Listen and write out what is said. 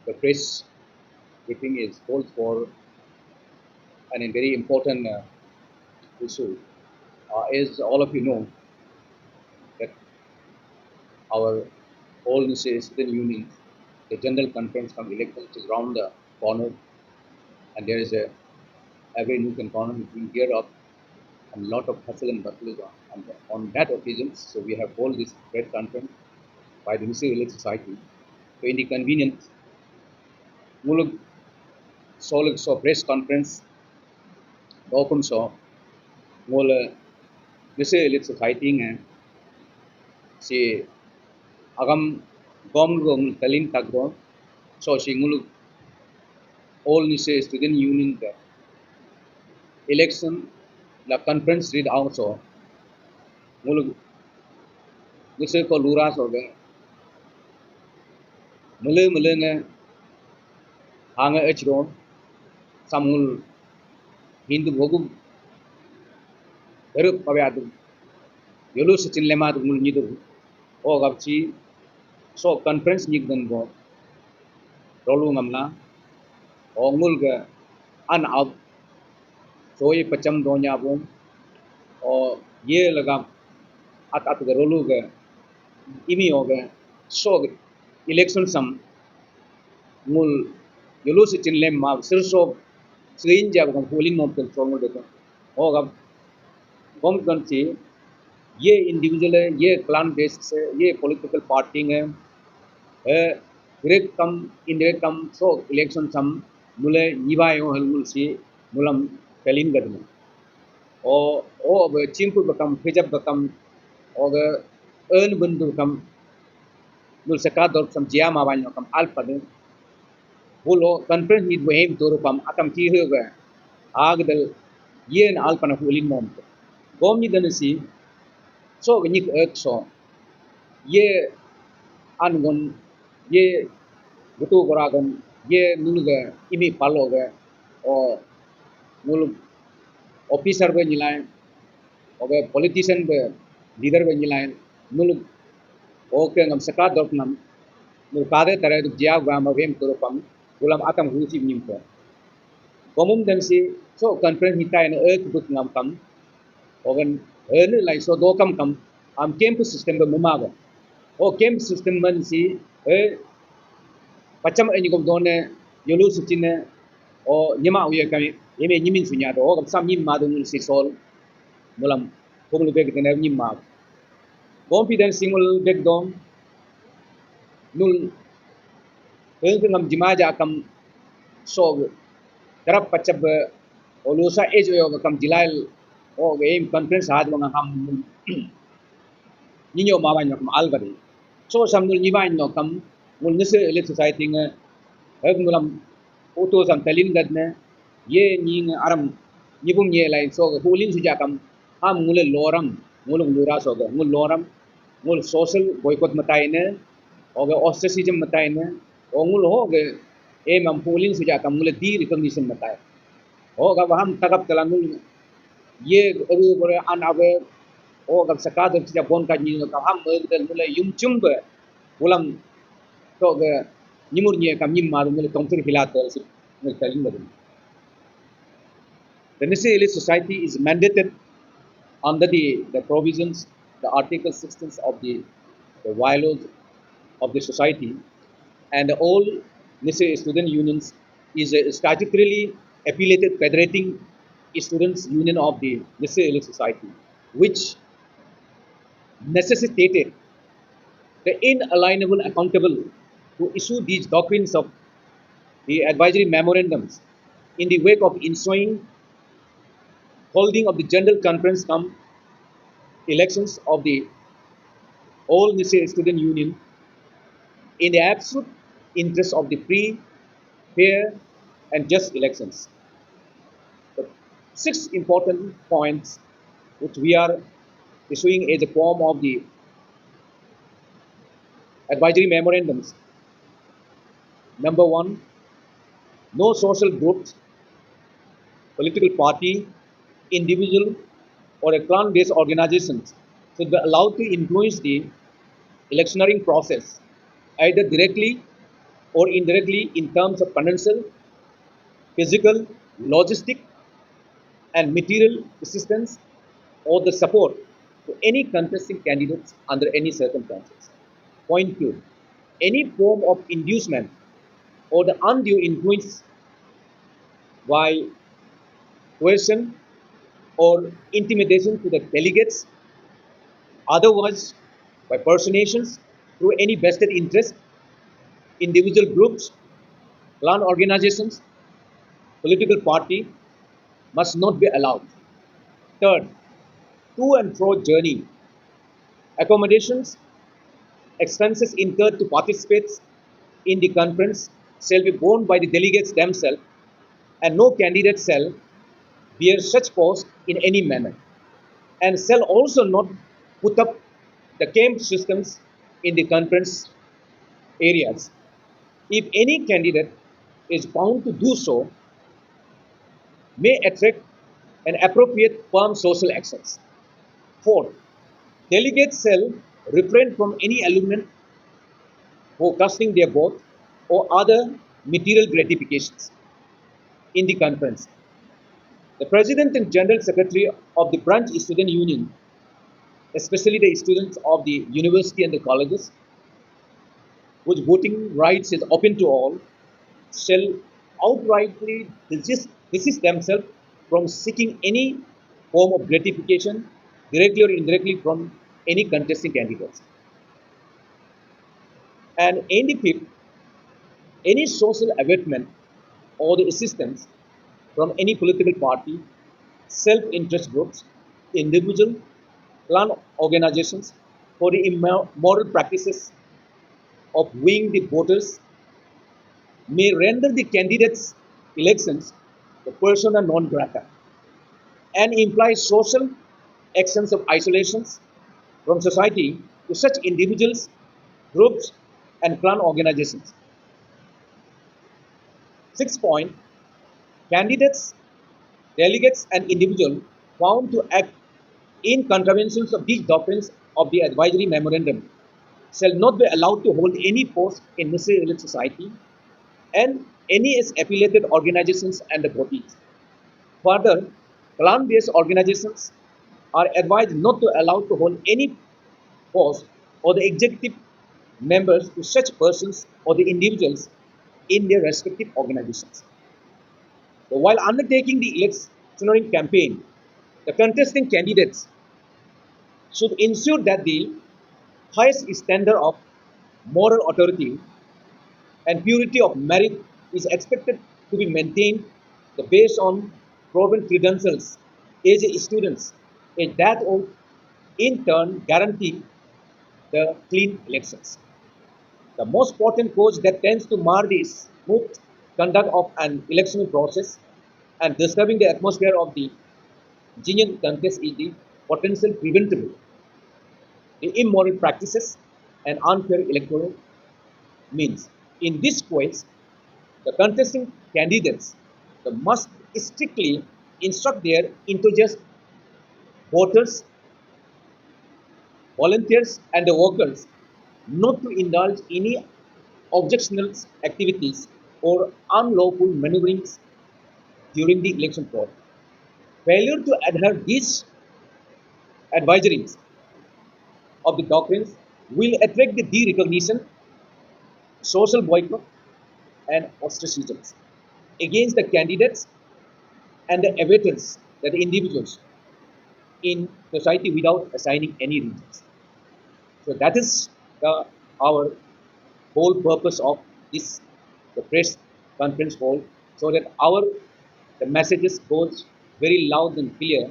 the press briefing is called for and a very important issue. As all of you know, that our all student union, the general conference from elections is around the corner, and there is a every nook and corner is being geared up, and a lot of hustle and bustle is on that occasion. So we have called this press conference by the NES Elite Society. So in the convenience, mulug solid so press conference, open so mul NES Elite Society nga si agam gom gom talin tagdo so si mulug all NES student union the election la conference read also mulug NES ko lura so ga mule mule nga hanga echro samul hindu bogu beru pavyadu yolu sichin lema mul nidu o gapchi so conference nigdan go rolu ngamna o ngul ga an ab so ye pacham donya bom o ye lagam at ga rolu ga imi o ga so election sam mul yolu sichin lema sirso screen jab ga polling mom tel so ngul de o gap bom kanchi ये individual है, ये clan based है, ये political party है, direct come indirect come so election some mule nibayo halmul si mulam pelin gadna o chimpu bakam hijab bakam o earn bundu kam mul saka dor sam jia ma banyo kam al padu bulo conference hid wehem toru kam atam ki hoga agdal yen al pana hulin mom gom ni danasi so gnik ek so ye angon ye butu goragan ye nulga imi paloga o mul officer be nilai o politician be leader be nilai mul o ke ngam saka dok nam mul kade tare du jia ga ma vem toro pam ulam atam husi nim ko komum dan si so conference hitai na ek duk ngam kam ogan ene lai so do kam kam am campus system be mumaga o camp system man si pacham ani gom done yolu suchine o nyama uye kami yeme nyimin sunya do gam sam nyim ma do nul si sol mulam poglu beg tene nyim ma confidence singul beg dom nul ngam jimaja kam so darap pachab o lusa ejo yo kam jilal o game conference haj mga ham ninyo ma ban kam albari so samnul nyiban no kam mul NES Elite Society nga hab mulam auto sam talin gadne ye ning aram nibum ye lain so hulin suja kam ham mul loram mulung lura so ga mul loram mul social boycott mataine oga ostracism mataine o mul ho ge e mam hulin suja kam mul di recognition matai o ga ham takap talanul ye aru bore an ave o ga sakad suja bon ka ni ka ham del mul yum chumbe mulam so nyimur nye kam nyim maru mele tongtur hilatel si mele talin badum the NES Elite Society is mandated under the provisions the article 16 of the bylaws of the society and all NES student unions is a statutorily affiliated federating students union of the NES Elite Society which necessitated the inalienable accountable to issue these doctrines of the advisory memorandums in the wake of ensuing holding of the general conference come elections of the all NES student union in the absolute interest of the free, fair and just elections. The 6 important points which we are issuing as a form of the advisory memorandums. Number 1, no social groups, political party, individual or a clan-based organizations should be allowed to influence the electioneering process either directly or indirectly in terms of financial, physical, logistic, and material assistance or the support to any contesting candidates under any circumstances. Point two, any form of inducement or the undue influence by coercion or intimidation to the delegates, otherwise by personations through any vested interest, individual groups, clan organizations, political party must not be allowed. Third, to and fro journey, accommodations, expenses incurred to participate in the conference shall be borne by the delegates themselves, and no candidate shall bear such cost in any manner, and shall also not put up the camp systems in the conference areas. If any candidate is bound to do so, may attract and appropriate firm social actions. Fourth, delegates shall refrain from any element for casting their vote or other material gratifications in the conference. The President and General Secretary of the branch student union, especially the students of the university and the colleges, whose voting rights is open to all, shall outrightly desist themselves from seeking any form of gratification, directly or indirectly, from any contesting candidates. And in the fifth, any social abatement or the assistance from any political party, self-interest groups, individual, clan organizations for the immoral practices of weighing the voters may render the candidates' elections the persona non grata and imply social actions of isolations from society to such individuals, groups, and clan organizations. Sixth point, candidates, delegates, and individuals found to act in contraventions of these doctrines of the advisory memorandum shall not be allowed to hold any post in Nyishi Elite Society and NES affiliated organizations and bodies. Further, clan-based organizations are advised not to allow to hold any post or the executive members to such persons or the individuals in their respective organizations. So while undertaking the electioneering campaign, the contesting candidates should ensure that the highest standard of moral authority and purity of merit is expected to be maintained based on proven credentials as students, and that will in turn guarantee the clean elections. The most potent cause that tends to mar the smooth conduct of an election process and disturbing the atmosphere of the genuine contest is the potential preventable, the immoral practices and unfair electoral means. In this case, the contesting candidates must strictly instruct their enthusiast voters, volunteers, and the workers not to indulge any objectionable activities or unlawful maneuverings during the election process. Failure to adhere these advisories of the doctrines will attract the de-recognition, social boycott, and ostracism against the candidates and the abettors, that the individuals in society without assigning any reasons. So that is our whole purpose of this the press conference call, so that our the messages goes very loud and clear